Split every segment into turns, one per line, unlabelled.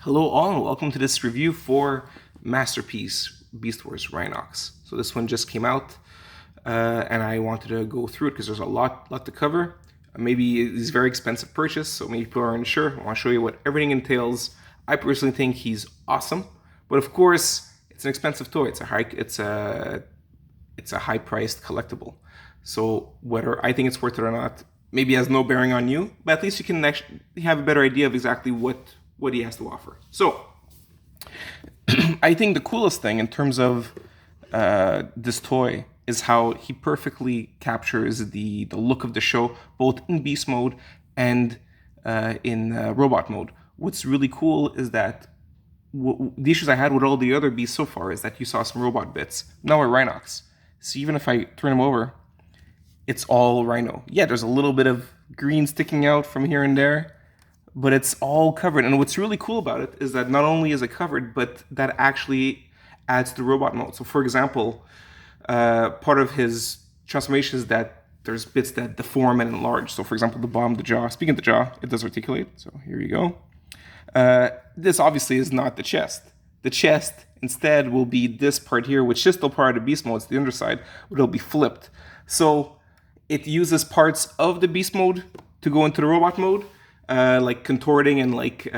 Hello all and welcome to this review for Masterpiece Beast Wars Rhinox. So this one just came out and I wanted to go through it because there's a lot to cover. Maybe it's a very expensive purchase, so maybe people aren't sure. I want to show you what everything entails. I personally think he's awesome, but of course it's an expensive toy. It's a high priced collectible. So whether I think it's worth it or not maybe has no bearing on you, but at least you can actually have a better idea of exactly what he has to offer. So, I think the coolest thing in terms of this toy is how he perfectly captures the look of the show, both in beast mode and in robot mode. What's really cool is that the issues I had with all the other beasts so far is that you saw some robot bits. Now with Rhinox. So even if I turn him over, it's all Rhino. Yeah, there's a little bit of green sticking out from here and there, but it's all covered. And what's really cool about it is that not only is it covered, but that actually adds to the robot mode. So for example, part of his transformation is that there's bits that deform and enlarge. So for example, the bomb, the jaw. Speaking of the jaw, it does articulate. So here you go. This obviously is not the chest. The chest instead will be this part here, which is still part of the beast mode. It's the underside, but it'll be flipped. So it uses parts of the beast mode to go into the robot mode, like contorting and like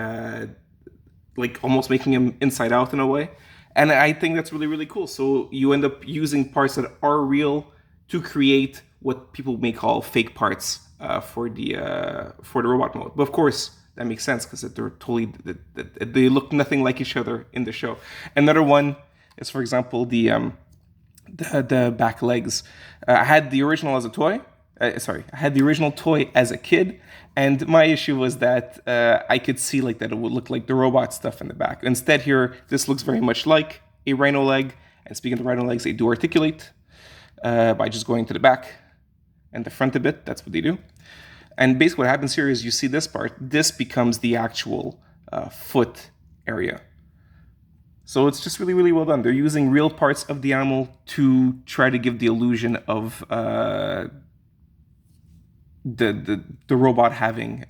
almost making him inside out in a way. And I think that's really cool. So you end up using parts that are real to create what people may call fake parts for the robot mode. But of course, that makes sense because they look nothing like each other in the show. Another one is, for example, the back legs. I had the original as a toy. I had the original toy as a kid, and my issue was that I could see like that it would look like the robot stuff in the back. Instead, here this looks very much like a rhino leg. And speaking of the rhino legs, they do articulate by just going to the back and the front a bit. That's what they do. And basically, what happens here is you see this part. This becomes the actual foot area. So it's just really well done. They're using real parts of the animal to try to give the illusion of the robot having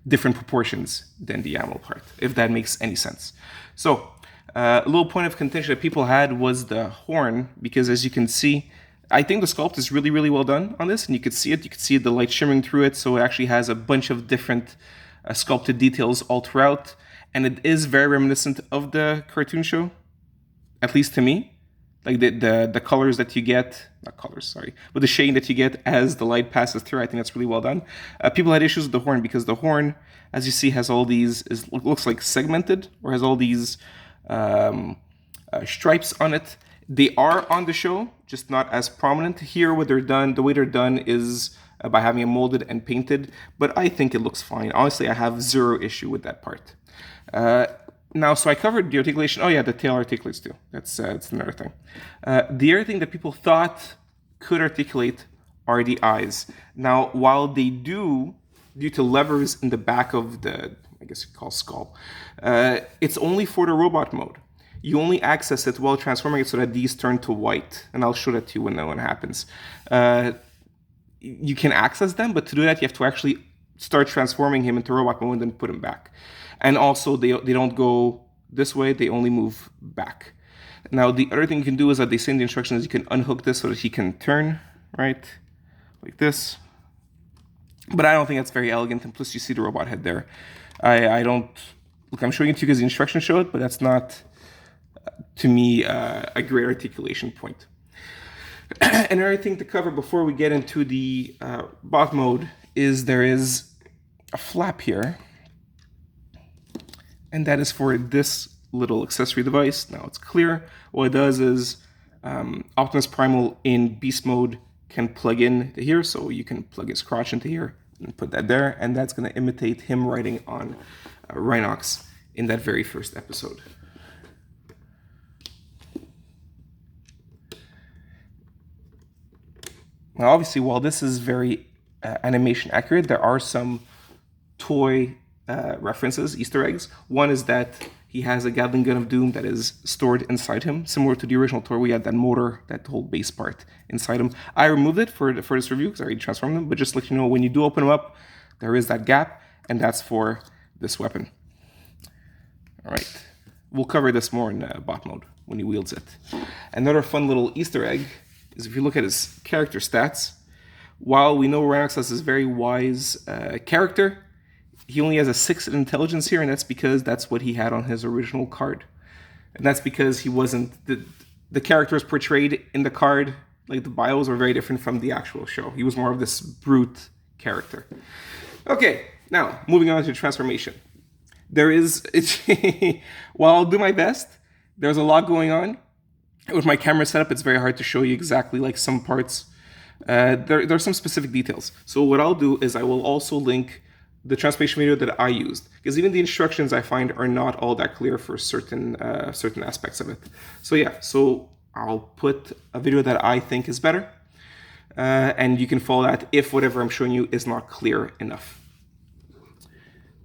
different proportions than the animal part, if that makes any sense. So a little point of contention that people had was the horn, because as you can see, I think the sculpt is really well done on this, and you could see it. You could see the light shimmering through it, so it actually has a bunch of different sculpted details all throughout. And it is very reminiscent of the cartoon show, at least to me. Like the colors that you get, not colors, sorry, but the shade that you get as the light passes through, I think that's really well done. People had issues with the horn because the horn, as you see, has all these, looks like segmented, or has all these stripes on it. They are on the show, just not as prominent. Here, what they're done, the way they're done is by having it molded and painted, but I think it looks fine. Honestly, I have zero issue with that part. Now, so I covered the articulation. Oh yeah, the tail articulates too. That's another thing. The other thing that people thought could articulate are the eyes. Now, while they do, due to levers in the back of the, I guess you call skull, it's only for the robot mode. You only access it while transforming it so that these turn to white. And I'll show that to you when that one happens. You can access them, but to do that, you have to actually start transforming him into robot mode and then put him back. And also, they don't go this way, they only move back. Now, the other thing you can do is that they say in the instructions you can unhook this so that he can turn, right? Like this. But I don't think that's very elegant, and plus you see the robot head there. I don't... Look, I'm showing it to you because the instructions show it, but that's not, to me, a great articulation point. Another thing to cover before we get into the bot mode is there is a flap here. And that is for this little accessory device. Now it's clear. What it does is Optimus Primal in beast mode can plug in to here, so you can plug his crotch into here and put that there, and that's going to imitate him riding on Rhinox in that very first episode. Now obviously, while this is very animation accurate, there are some toy references, Easter eggs. One is that he has a Gatling gun of doom that is stored inside him, similar to the original toy. We had that motor, that whole base part inside him. I removed it for this review because I already transformed them, but just to let you know, when you do open them up, there is that gap, and that's for this weapon. All right. We'll cover this more in bot mode when he wields it. Another fun little Easter egg is if you look at his character stats, while we know Rhinox has this very wise character, he only has a 6 in intelligence here, and that's because that's what he had on his original card. And that's because he wasn't... The characters portrayed in the card, like the bios, were very different from the actual show. He was more of this brute character. Okay, now, moving on to transformation. There is... While I'll do my best, there's a lot going on. With my camera setup, it's very hard to show you exactly like some parts. There are some specific details. So what I'll do is I will also link the transformation video that I used, because even the instructions I find are not all that clear for certain aspects of it. So yeah, so I'll put a video that I think is better, and you can follow that if whatever I'm showing you is not clear enough.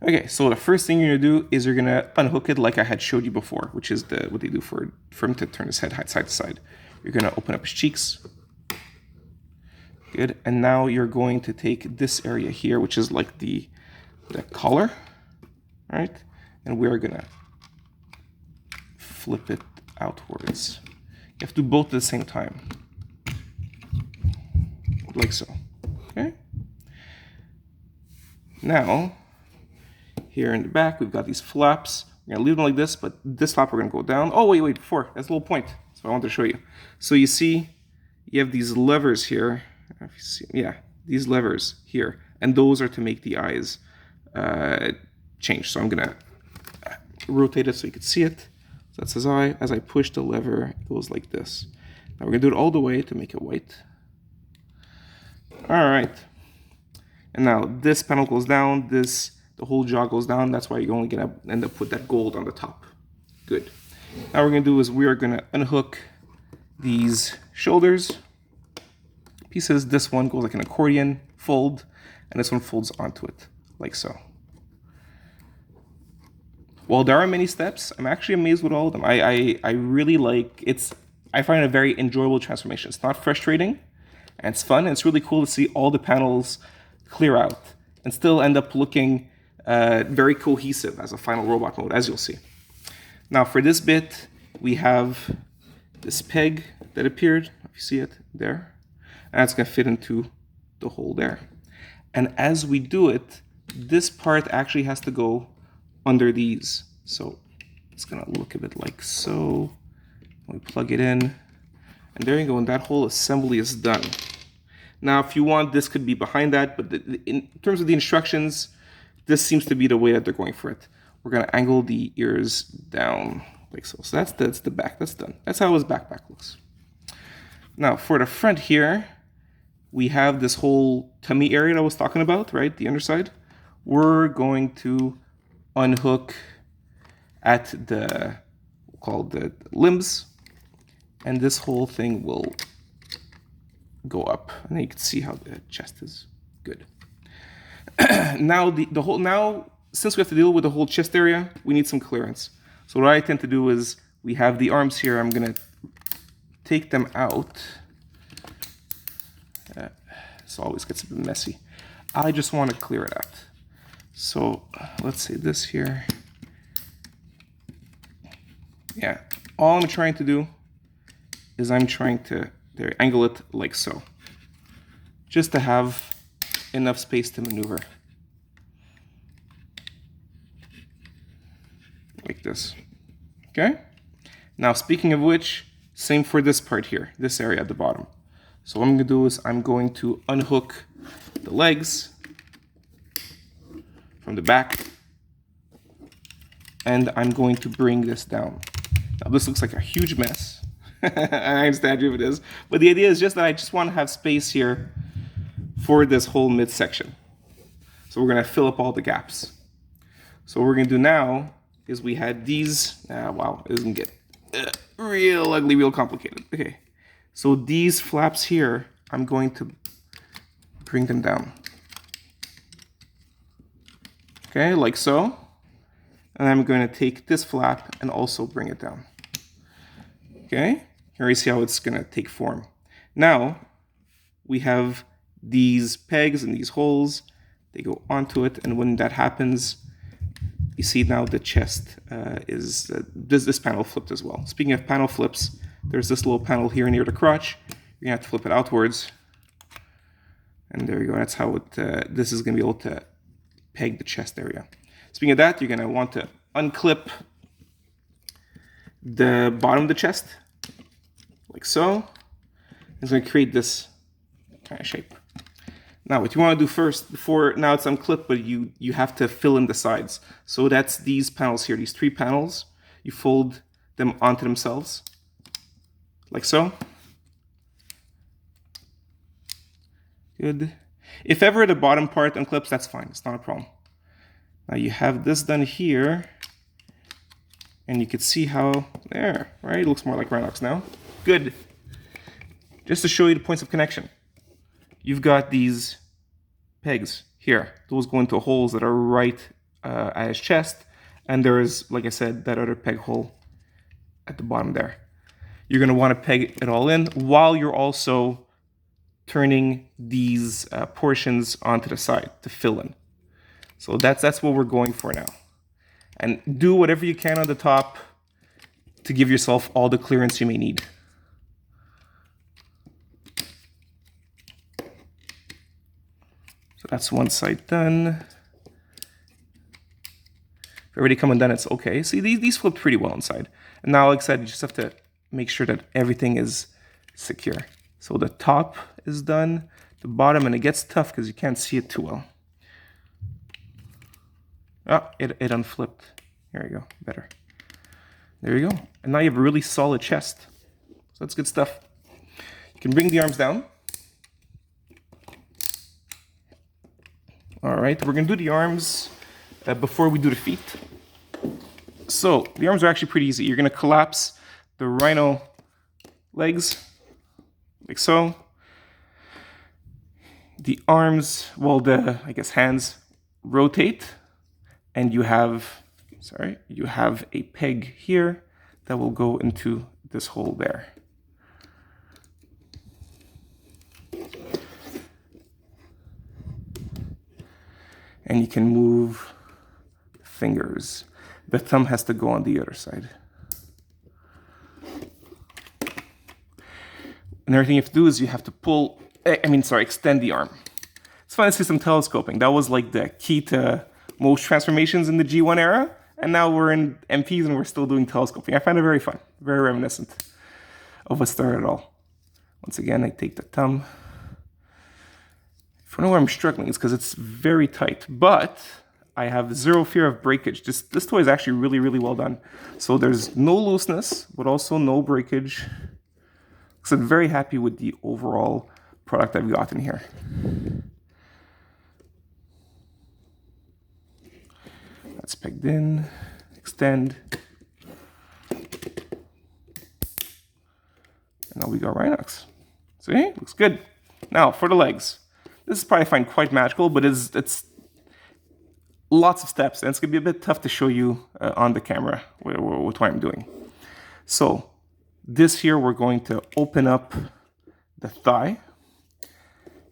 Okay, so the first thing you're gonna do is you're gonna unhook it like I had showed you before, which is what they do for him to turn his head side to side. You're gonna open up his cheeks. Good, and now you're going to take this area here, which is like the collar, right? And we're gonna flip it outwards. You have to do both at the same time, like so, okay? Now, here in the back, we've got these flaps. We're gonna leave them like this, but this flap we're gonna go down. Oh, wait, before, that's a little point. So I want to show you. So you see, you have these levers here. If you see, yeah, these levers here, and those are to make the eyes change. So I'm gonna rotate it so you can see it. So that's his eye. As I push the lever, it goes like this. Now we're gonna do it all the way to make it white. All right. And now this panel goes down. The whole jaw goes down. That's why you're only gonna end up with that gold on the top. Good. Now what we're gonna do is we are gonna unhook these shoulders pieces. This one goes like an accordion fold, and this one folds onto it, like so. While there are many steps, I'm actually amazed with all of them. I really like it's. I find it a very enjoyable transformation. It's not frustrating, and it's fun, and it's really cool to see all the panels clear out and still end up looking very cohesive as a final robot mode, as you'll see. Now for this bit, we have this peg that appeared, if you see it there, and it's gonna fit into the hole there. And as we do it, this part actually has to go under these. So it's gonna look a bit like so. We plug it in, and there you go, and that whole assembly is done. Now, if you want, this could be behind that, but in terms of the instructions, this seems to be the way that they're going for it. We're gonna angle the ears down like so. So that's the back, that's done. That's how his backpack looks. Now, for the front here, we have this whole tummy area that I was talking about, right? The underside. We're going to unhook at the, called the limbs, and this whole thing will go up. And then you can see how the chest is. Good. Now since we have to deal with the whole chest area, we need some clearance. So what I tend to do is we have the arms here. I'm gonna take them out. This always gets a bit messy. I just want to clear it out. So let's say this here. Yeah, all I'm trying to do is I'm trying to angle it like so, just to have enough space to maneuver. Like this. Okay? Now, speaking of which, same for this part here, this area at the bottom. So what I'm going to do is I'm going to unhook the legs from the back, and I'm going to bring this down. Now, this looks like a huge mess. I understand if it is, but the idea is just that I just want to have space here for this whole midsection. So we're going to fill up all the gaps. So what we're going to do now is we had these. Wow, it doesn't get real ugly, real complicated. Okay, so these flaps here, I'm going to bring them down. Okay, like so. And I'm going to take this flap and also bring it down. Okay, here you see how it's going to take form. Now, we have these pegs and these holes. They go onto it, and when that happens, you see now the chest is this panel flipped as well. Speaking of panel flips, there's this little panel here near the crotch. You're gonna have to flip it outwards, and there you go. That's how it. This is gonna be able to peg the chest area. Speaking of that, you're gonna want to unclip the bottom of the chest, like so. It's gonna create this kind of shape. Now, what you want to do first, now it's unclipped, but you have to fill in the sides. So that's these panels here, these 3 panels. You fold them onto themselves, like so. Good. If ever the bottom part unclips, that's fine. It's not a problem. Now you have this done here, and you can see how there, right? It looks more like Rhinox now. Good. Just to show you the points of connection, you've got these pegs here. Those go into holes that are right at his chest, and there is, like I said, that other peg hole at the bottom there. You're going to want to peg it all in while you're also turning these portions onto the side to fill in. So that's what we're going for now. And do whatever you can on the top to give yourself all the clearance you may need. So that's one side done. If already come undone, it's okay. See, these flipped pretty well inside. And now, like I said, you just have to make sure that everything is secure. So the top is done, the bottom, and it gets tough because you can't see it too well. Oh, it unflipped. There you go, better. There you go. And now you have a really solid chest. So that's good stuff. You can bring the arms down. All right, we're gonna do the arms before we do the feet. So the arms are actually pretty easy. You're gonna collapse the rhino legs, like so. The arms, well, I guess hands rotate, and you have a peg here that will go into this hole there. And you can move fingers. The thumb has to go on the other side. And everything you have to do is you have to extend the arm. It's fun to see some telescoping. That was like the key to most transformations in the G1 era. And now we're in MPs and we're still doing telescoping. I find it very fun, very reminiscent of what started it all. Once again, I take the thumb. If you know where I'm struggling, it's because it's very tight, but I have zero fear of breakage. This toy is actually really, really well done. So there's no looseness, but also no breakage. So I'm very happy with the overall product I've gotten here. That's pegged in, extend. And now we got Rhinox. See, looks good. Now for the legs. This is probably find quite magical, but it's lots of steps, and it's gonna be a bit tough to show you on the camera with what I'm doing. So this here, we're going to open up the thigh,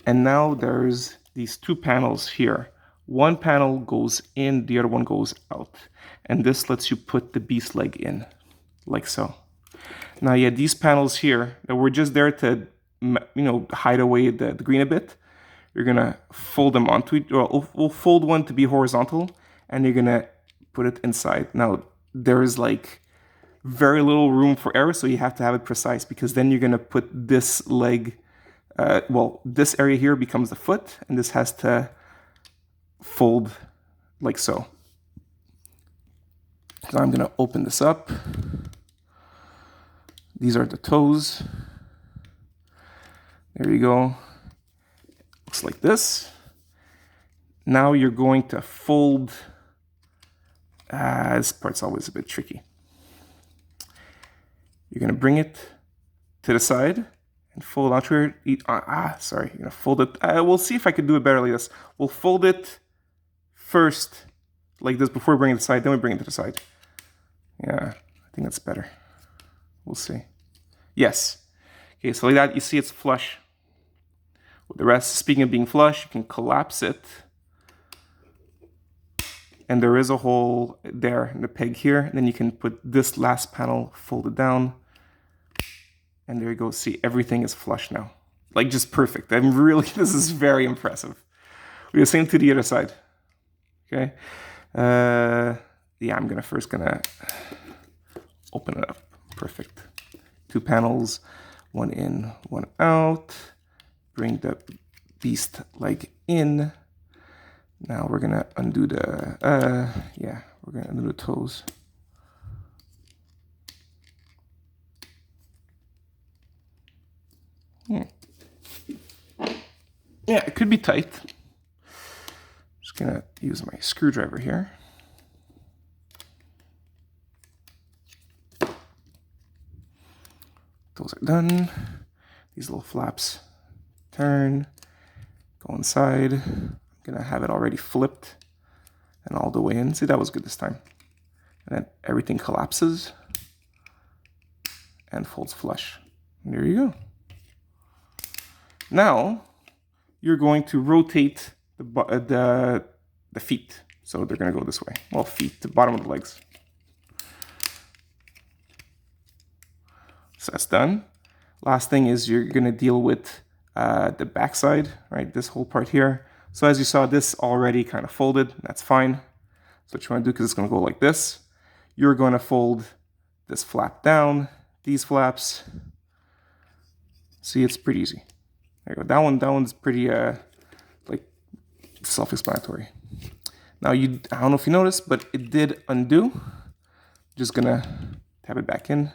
and now there's these 2 panels here. One panel goes in, the other one goes out, and this lets you put the beast leg in, like so. Now, yeah, these panels here that were just there to, hide away the green a bit. You're gonna fold them onto it. Well, we'll fold one to be horizontal, and you're gonna put it inside. Now, there's like very little room for error, so you have to have it precise, because then you're gonna put this leg, this area here becomes the foot, and this has to fold like so. So I'm gonna open this up. These are the toes. There you go. Looks like this. Now you're going to fold. This part's always a bit tricky. You're going to bring it to the side and fold onto it. Sorry. You're going to fold it. We'll see if I can do it better like this. We'll fold it first like this before we bring it to the side. Then we bring it to the side. Yeah, I think that's better. We'll see. Yes. Okay, so like that, you see it's flush with the rest. Speaking of being flush, you can collapse it and there is a hole there in the peg here. And then you can put this last panel folded down. And there you go. See, everything is flush now. Like, just perfect. I'm really, this is very impressive. We do the same to the other side. Okay. Yeah, I'm first gonna open it up. Perfect. 2 panels, one in, one out. Bring the beast leg in. Now we're gonna undo the, yeah, we're gonna undo the toes. Yeah, it could be tight. Just gonna use my screwdriver here. Those are done. These little flaps turn, go inside. I'm gonna have it already flipped and all the way in. See, that was good this time. And then everything collapses and folds flush. And there you go. Now you're going to rotate the feet. So they're gonna go this way. Well, feet, the bottom of the legs. So that's done. Last thing is you're gonna deal with the backside, right? This whole part here. So as you saw, this already kind of folded. That's fine. So what you want to do, because it's going to go like this, you're going to fold this flap down, these flaps. See, it's pretty easy. There you go. That one's pretty like self-explanatory. Now I don't know if you noticed, but it did undo. Just gonna tap it back in.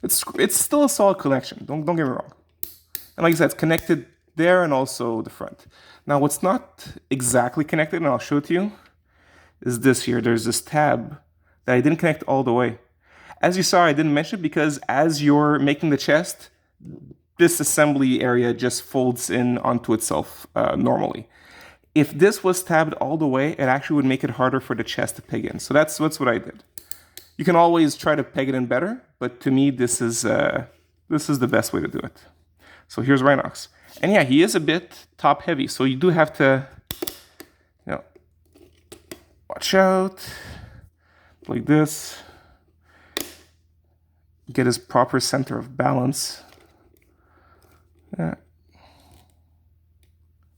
It's still a solid connection. Don't get me wrong. And like I said, it's connected there and also the front. Now what's not exactly connected, and I'll show it to you, is this here. There's this tab that I didn't connect all the way. As you saw, I didn't mention it because as you're making the chest, this assembly area just folds in onto itself normally. If this was tabbed all the way, it actually would make it harder for the chest to peg in. So that's what I did. You can always try to peg it in better, but to me, this is the best way to do it. So here's Rhinox. And yeah, he is a bit top heavy, so you do have to, you know, watch out, like this. Get his proper center of balance. Yeah.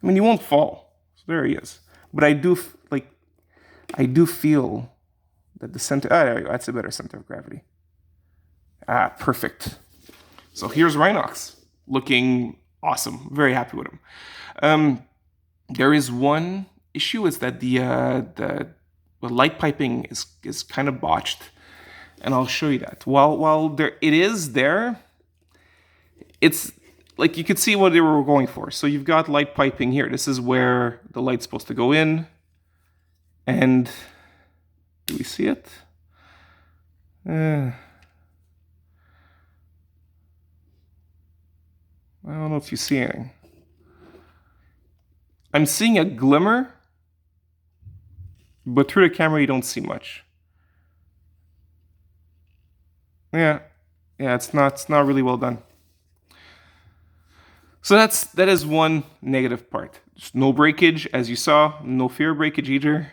I mean, he won't fall. So there he is. But I do feel that the center, there you go, that's a better center of gravity. Perfect. So here's Rhinox, looking awesome. Very happy with him. There is one issue, is that the light piping is kind of botched, and I'll show you that. While it is there, it's like you could see what they were going for. So you've got light piping here. This is where the light's supposed to go in, and do we see it? I don't know if you see anything. I'm seeing a glimmer, but through the camera you don't see much. Yeah, it's not really well done. So that is one negative part. Just no breakage, as you saw, no fear breakage either.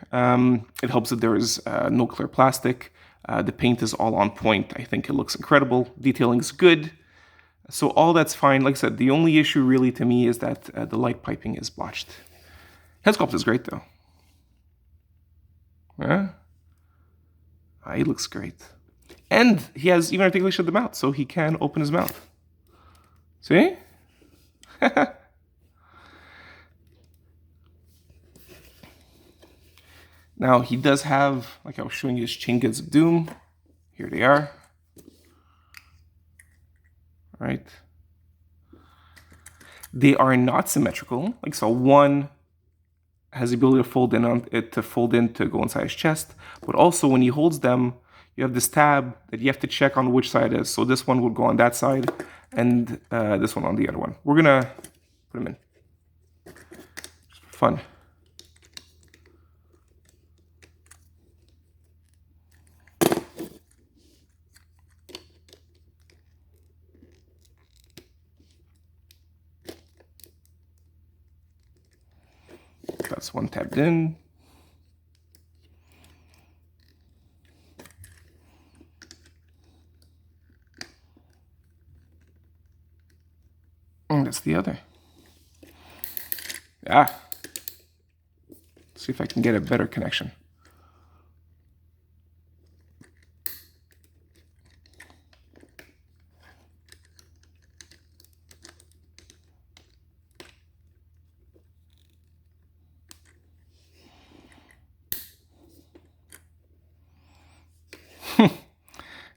It helps that there is no clear plastic. The paint is all on point. I think it looks incredible. Detailing is good. So all that's fine. Like I said, the only issue really to me is that the light piping is botched. Head sculpt is great though. Yeah. He looks great. And he has even articulation of the mouth, so he can open his mouth. See? Now he does have, like I was showing you, his chain goods of doom. Here they are. Right? They are not symmetrical. Like so, one has the ability to fold in to go inside his chest, but also when he holds them, you have this tab that you have to check on which side it is. So this one would go on that side, and this one on the other one. We're gonna put them in. Just for fun. That's one tabbed in. That's the other. Ah. Let's see if I can get a better connection.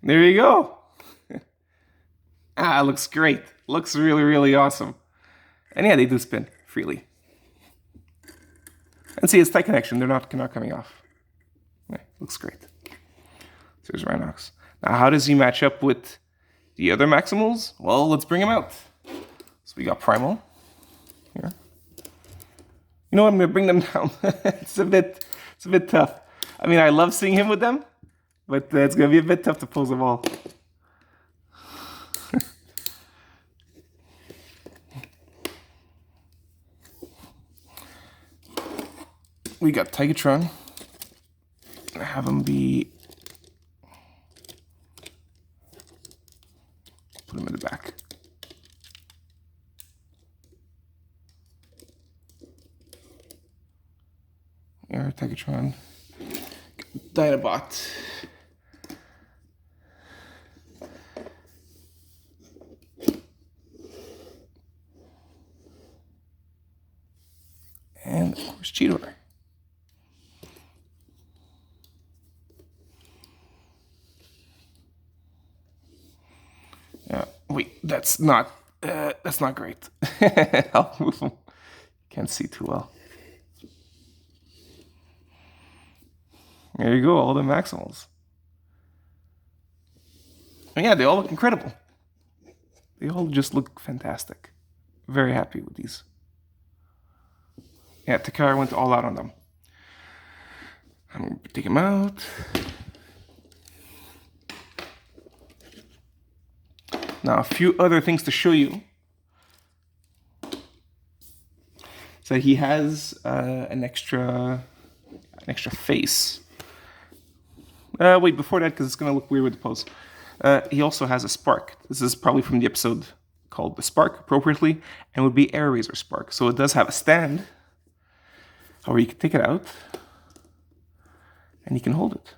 There you go. Ah, looks great. Looks really, really awesome. And yeah, they do spin freely. And see, it's tight connection. They're not coming off. Yeah, looks great. So there's Rhinox. Now, how does he match up with the other Maximals? Well, let's bring him out. So we got Primal here. You know what? I'm gonna bring them down. It's a bit tough. I mean, I love seeing him with them, but it's gonna be a bit tough to pose them all. We got Tigatron. Have him be. Put him in the back. Here, Tigatron. Dinobot. And of course, Cheetor. Wait, that's not great. I'll move him. Can't see too well. There you go, all the Maximals. And yeah, they all look incredible. They all just look fantastic. Very happy with these. Yeah, Takara went all out on them. I'm gonna take him out. Now, a few other things to show you. So he has an extra face. Wait, before that, because it's gonna look weird with the pose. He also has a spark. This is probably from the episode called The Spark, appropriately, and would be Air Razor Spark. So it does have a stand. However, you can take it out, and you can hold it.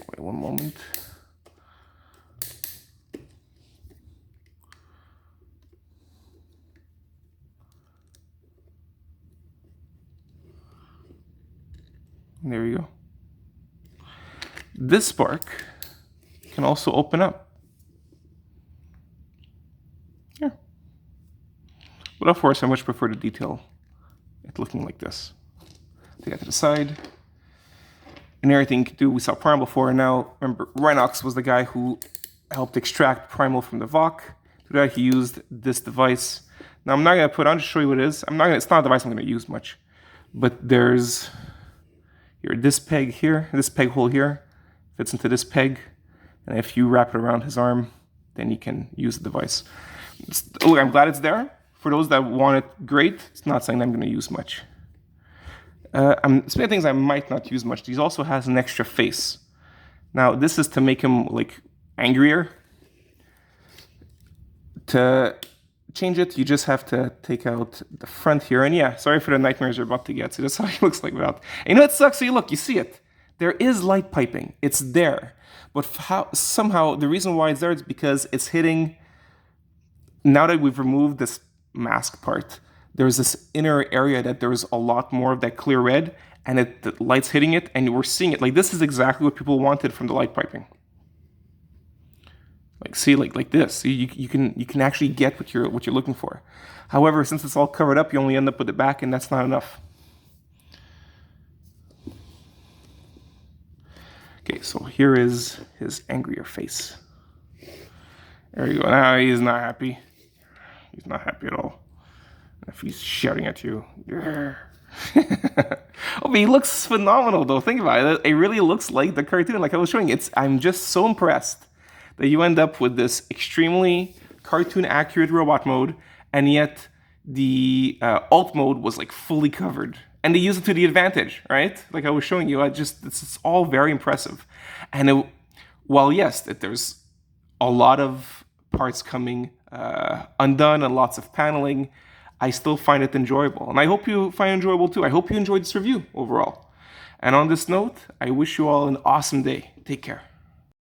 Wait one moment. There you go. This spark can also open up. Here. But of course, I much prefer the detail it looking like this. Take that to the side. And everything you can do, we saw Primal before, and now, remember, Rhinox was the guy who helped extract Primal from the VOC. To that, he used this device. Now, I'm not going to put on to show you what it is. It's not a device I'm going to use much. But there's here, this peg here, this peg hole here, fits into this peg. And if you wrap it around his arm, then you can use the device. Look, I'm glad it's there. For those that want it, great. It's not something I'm going to use much. Speaking of things I might not use much, he also has an extra face. Now, this is to make him, like, angrier. To change it, you just have to take out the front here. And yeah, sorry for the nightmares you're about to get. So that's how he looks like without. And you know what sucks? So you see it. There is light piping. It's there. But somehow, the reason why it's there is because it's hitting... Now that we've removed this mask part, there's this inner area that there's a lot more of that clear red, and the light's hitting it, and we're seeing it. Like, this is exactly what people wanted from the light piping. Like, see, like this. You can actually get what you're looking for. However, since it's all covered up, you only end up with the back, and that's not enough. Okay, so here is his angrier face. There you go. Now he's not happy. He's not happy at all. If he's shouting at you. Oh, but he looks phenomenal, though. Think about it. It really looks like the cartoon, like I was showing. I'm just so impressed that you end up with this extremely cartoon-accurate robot mode, and yet the alt mode was like fully covered, and they used it to the advantage, right? Like I was showing you, it's all very impressive. And while yes, that there's a lot of parts coming undone and lots of paneling, I still find it enjoyable, and I hope you find it enjoyable too. I hope you enjoyed this review overall. And on this note, I wish you all an awesome day. Take care.